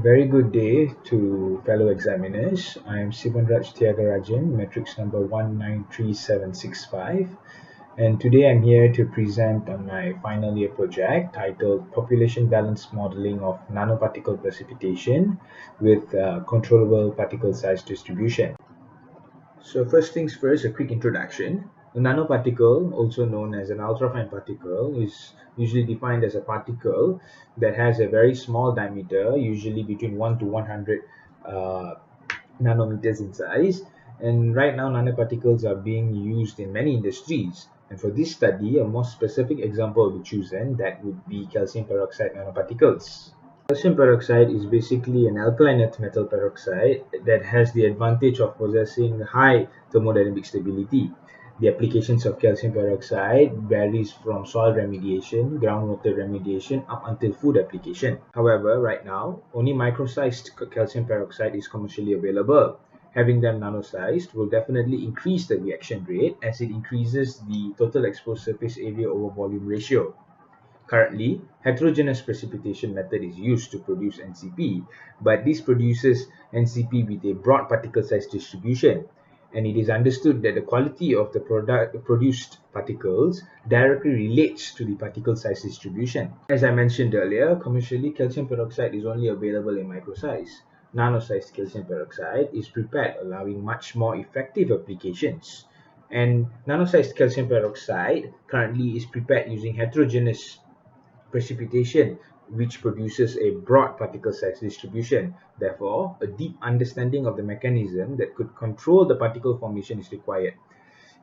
A very good day to fellow examiners. I am Sivan Raj Thiagarajan, matrix number 193765, and today I'm here to present on my final year project titled Population Balance Modeling of Nanoparticle Precipitation with Controllable Particle Size Distribution. So first things first, a quick introduction. A nanoparticle, also known as an ultrafine particle, is usually defined as a particle that has a very small diameter, usually between 1 to 100 uh, nanometers in size. And right now, nanoparticles are being used in many industries. And for this study, a more specific example will be chosen, that would be calcium peroxide nanoparticles. Calcium peroxide is basically an alkaline earth metal peroxide that has the advantage of possessing high thermodynamic stability. The applications of calcium peroxide varies from soil remediation, groundwater remediation, up until food application. However, right now, only micro-sized calcium peroxide is commercially available. Having them nano-sized will definitely increase the reaction rate as it increases the total exposed surface area over volume ratio. Currently, heterogeneous precipitation method is used to produce NCP, but this produces NCP with a broad particle size distribution, and it is understood that the quality of the produced particles directly relates to the particle size distribution. As I mentioned earlier, commercially calcium peroxide is only available in micro size. Nano-sized calcium peroxide is prepared, allowing much more effective applications. And nano-sized calcium peroxide currently is prepared using heterogeneous precipitation, which produces a broad particle size distribution. Therefore, a deep understanding of the mechanism that could control the particle formation is required.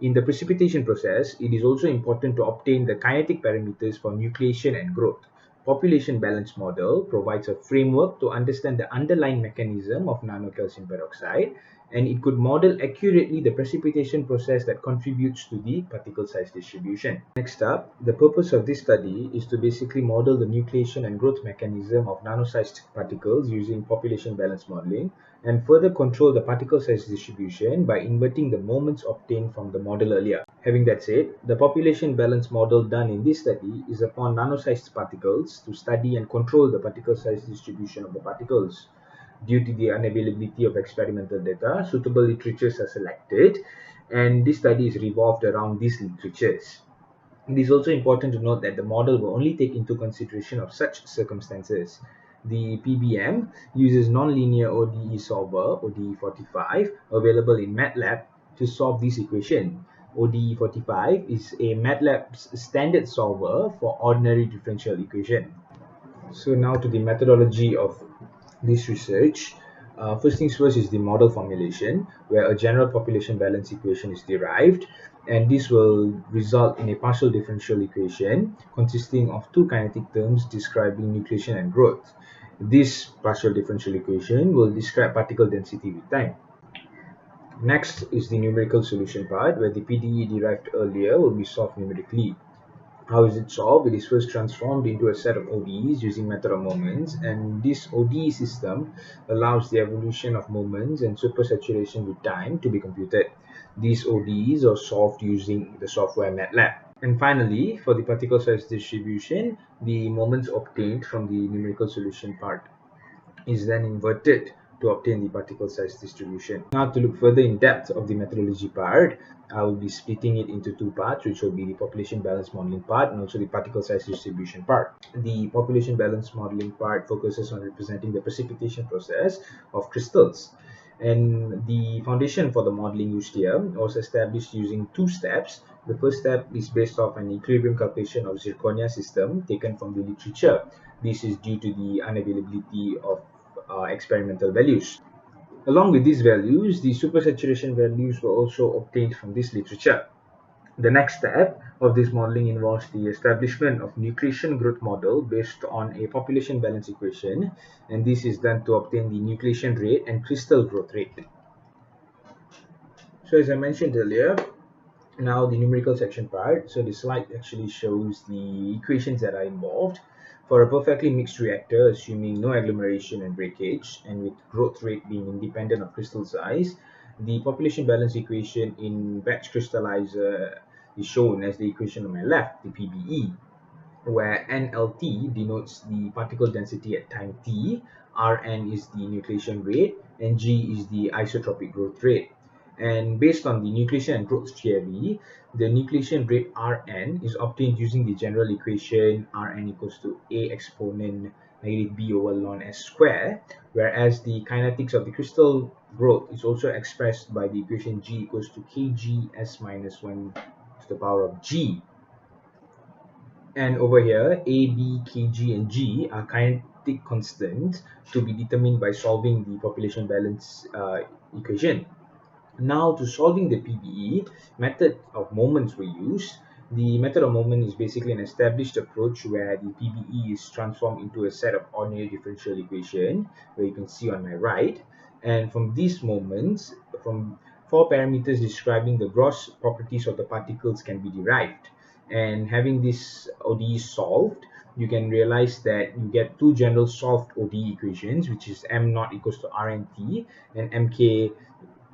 In the precipitation process, it is also important to obtain the kinetic parameters for nucleation and growth. Population balance model provides a framework to understand the underlying mechanism of nanocalcium peroxide, and it could model accurately the precipitation process that contributes to the particle size distribution. Next up, the purpose of this study is to basically model the nucleation and growth mechanism of nano-sized particles using population balance modeling, and further control the particle size distribution by inverting the moments obtained from the model earlier. Having that said, the population balance model done in this study is upon nano-sized particles to study and control the particle size distribution of the particles. Due to the unavailability of experimental data, suitable literatures are selected, and this study is revolved around these literatures. It is also important to note that the model will only take into consideration of such circumstances. The PBM uses nonlinear ODE solver, ODE45, available in MATLAB to solve this equation. ODE45 is a MATLAB's standard solver for ordinary differential equation. So now to the methodology of this research. First things first is the model formulation, where a general population balance equation is derived, and this will result in a partial differential equation consisting of two kinetic terms describing nucleation and growth. This partial differential equation will describe particle density with time. Next is the numerical solution part, where the PDE derived earlier will be solved numerically. How is it solved? It is first transformed into a set of ODEs using method of moments, and this ODE system allows the evolution of moments and supersaturation with time to be computed. These ODEs are solved using the software MATLAB. And finally, for the particle size distribution, the moments obtained from the numerical solution part is then inverted to obtain the particle size distribution. Now, to look further in depth of the methodology part, I will be splitting it into two parts, which will be the population balance modeling part and also the particle size distribution part. The population balance modeling part focuses on representing the precipitation process of crystals. And the foundation for the modeling used here was established using two steps. The first step is based off an equilibrium calculation of zirconia system taken from the literature. This is due to the unavailability of experimental values. Along with these values, the supersaturation values were also obtained from this literature. The next step of this modeling involves the establishment of nucleation growth model based on a population balance equation, and this is done to obtain the nucleation rate and crystal growth rate. So as I mentioned earlier, now the numerical section part. So the slide actually shows the equations that are involved. For a perfectly mixed reactor, assuming no agglomeration and breakage, and with growth rate being independent of crystal size, the population balance equation in batch crystallizer is shown as the equation on my left, the PBE, where NLT denotes the particle density at time t, Rn is the nucleation rate, and G is the isotropic growth rate. And based on the nucleation and growth theory, the nucleation rate Rn is obtained using the general equation Rn equals to A exponent negative B over ln S square, whereas the kinetics of the crystal growth is also expressed by the equation G equals to Kg S minus 1 to the power of G. And over here, A, B, Kg, and G are kinetic constants to be determined by solving the population balance equation. Now, to solving the PBE, method of moments were used. The method of moment is basically an established approach where the PBE is transformed into a set of ordinary differential equation, where you can see on my right. And from these moments, from 4 parameters describing the gross properties of the particles can be derived. And having this ODE solved, you can realize that you get 2 general solved ODE equations, which is m naught equals to Rnt and mk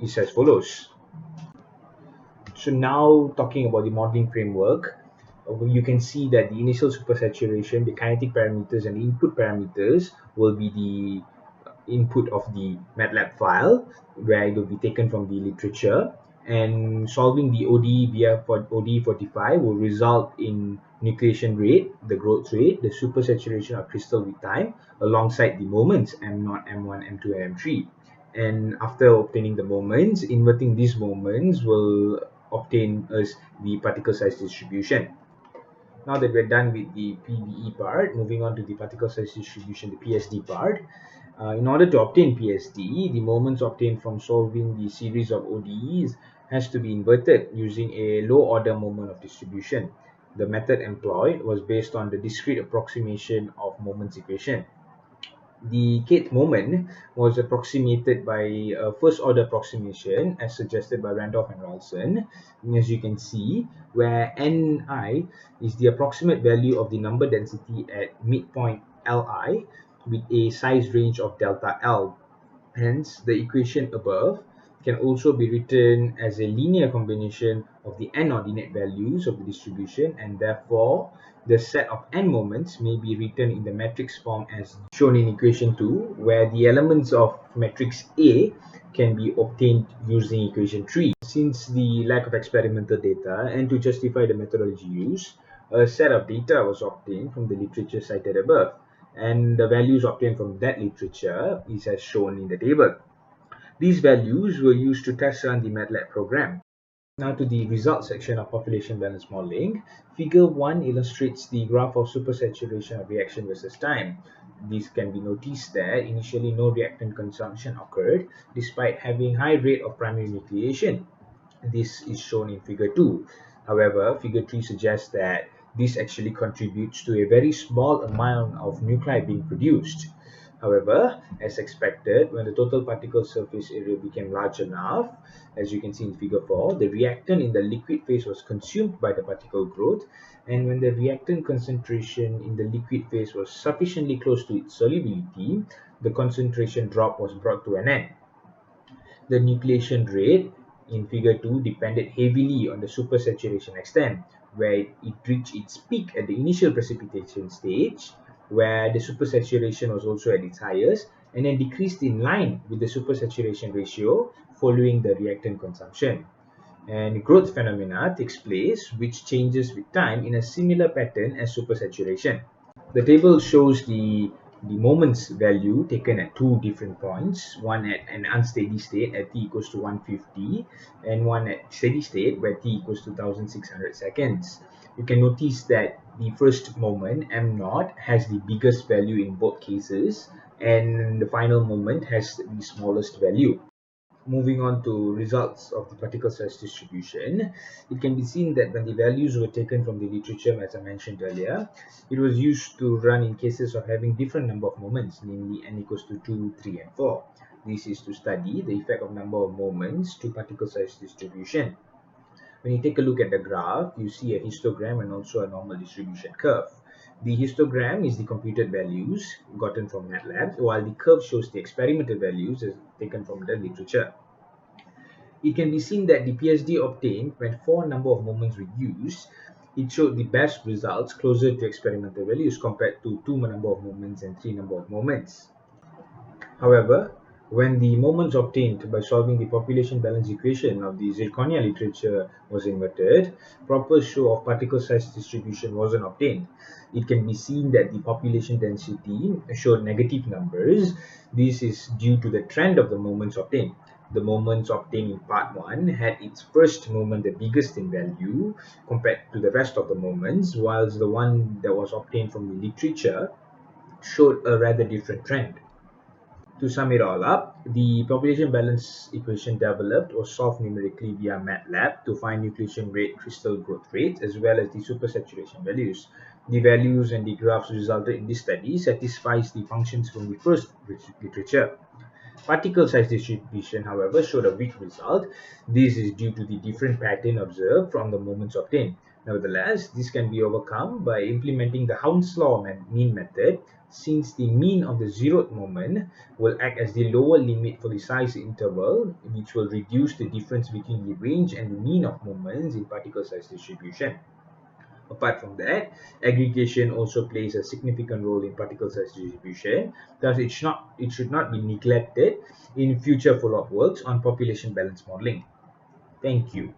is as follows. So now talking about the modeling framework, you can see that the initial supersaturation, the kinetic parameters, and the input parameters will be the input of the MATLAB file, where it will be taken from the literature. And solving the ODE via ODE45 will result in nucleation rate, the growth rate, the supersaturation of crystal with time, alongside the moments m0, m1, m2, and m3. And after obtaining the moments, inverting these moments will obtain us the particle size distribution. Now that we're done with the PBE part, moving on to the particle size distribution, the PSD part. In order to obtain PSD, the moments obtained from solving the series of ODEs has to be inverted using a low order moment of distribution. The method employed was based on the discrete approximation of moments equation. The kth moment was approximated by a first order approximation as suggested by Randolph and Ralston, as you can see, where Ni is the approximate value of the number density at midpoint Li with a size range of delta L. Hence, the equation above can also be written as a linear combination of the n ordinate values of the distribution, and therefore the set of n moments may be written in the matrix form as shown in equation 2, where the elements of matrix A can be obtained using equation 3. Since the lack of experimental data and to justify the methodology used, a set of data was obtained from the literature cited above, and the values obtained from that literature is as shown in the table. These values were used to test run the MATLAB program. Now to the results section of population balance modeling. Figure 1 illustrates the graph of supersaturation of reaction versus time. This can be noticed that initially no reactant consumption occurred despite having high rate of primary nucleation. This is shown in figure 2. However, figure 3 suggests that this actually contributes to a very small amount of nuclei being produced. However, as expected, when the total particle surface area became large enough, as you can see in figure 4, the reactant in the liquid phase was consumed by the particle growth, and when the reactant concentration in the liquid phase was sufficiently close to its solubility, the concentration drop was brought to an end. The nucleation rate in figure 2 depended heavily on the supersaturation extent, where it reached its peak at the initial precipitation stage, where the supersaturation was also at its highest, and then decreased in line with the supersaturation ratio following the reactant consumption. And growth phenomena takes place, which changes with time in a similar pattern as supersaturation. The table shows the moments value taken at 2 different points, one at an unsteady state at t equals to 150 and one at steady state where t equals to 1600 seconds. You can notice that the first moment, m0, has the biggest value in both cases, and the final moment has the smallest value. Moving on to results of the particle size distribution, it can be seen that when the values were taken from the literature, as I mentioned earlier, it was used to run in cases of having different number of moments, namely n equals to 2, 3, and 4. This is to study the effect of number of moments to particle size distribution. When you take a look at the graph, you see a histogram and also a normal distribution curve. The histogram is the computed values gotten from MATLAB, while the curve shows the experimental values as taken from the literature. It can be seen that the PSD obtained when 4 number of moments were used, it showed the best results closer to experimental values compared to 2 number of moments and 3 number of moments. However, when the moments obtained by solving the population balance equation of the zirconia literature was inverted, proper show of particle size distribution wasn't obtained. It can be seen that the population density showed negative numbers. This is due to the trend of the moments obtained. The moments obtained in part 1 had its first moment the biggest in value compared to the rest of the moments, whilst the one that was obtained from the literature showed a rather different trend. To sum it all up, the population balance equation developed was solved numerically via MATLAB to find nucleation rate, crystal growth rates, as well as the supersaturation values. The values and the graphs resulted in this study satisfies the functions from the first literature. Particle size distribution, however, showed a weak result. This is due to the different pattern observed from the moments obtained. Nevertheless, this can be overcome by implementing the Hounslow mean method, since the mean of the zeroth moment will act as the lower limit for the size interval, which will reduce the difference between the range and the mean of moments in particle size distribution. Apart from that, aggregation also plays a significant role in particle size distribution, thus it should not be neglected in future follow-up works on population balance modeling. Thank you.